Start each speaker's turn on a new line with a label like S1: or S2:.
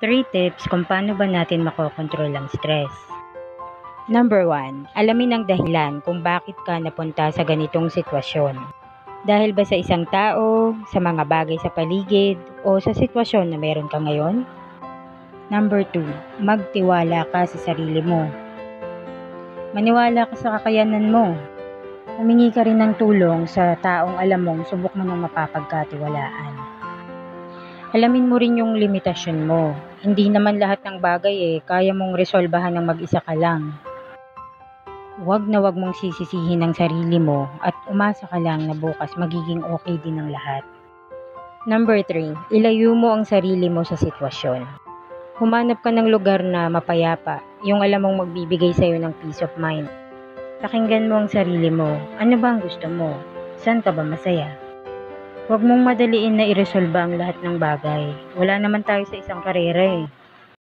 S1: 3 tips kung paano ba natin makokontrol ang stress. Number 1, alamin ang dahilan kung bakit ka napunta sa ganitong sitwasyon. Dahil ba sa isang tao, sa mga bagay sa paligid, o sa sitwasyon na meron ka ngayon? Number 2, magtiwala ka sa sarili mo. Maniwala ka sa kakayanan mo. Humingi ka rin ng tulong sa taong alam mong subok mo nang mapapagkatiwalaan. Alamin mo rin yung limitasyon mo. Hindi naman lahat ng bagay kaya mong resolbahan ng mag-isa ka lang. Huwag na huwag mong sisisihin ang sarili mo at umasa ka lang na bukas magiging okay din ang lahat. Number 3, ilayo mo ang sarili mo sa sitwasyon. Humanap ka ng lugar na mapayapa, yung alam mong magbibigay sa'yo ng peace of mind. Pakinggan mo ang sarili mo. Ano ba ang gusto mo? Saan ka ba masaya? Huwag mong madaliin na iresolba ang lahat ng bagay. Wala naman tayo sa isang karera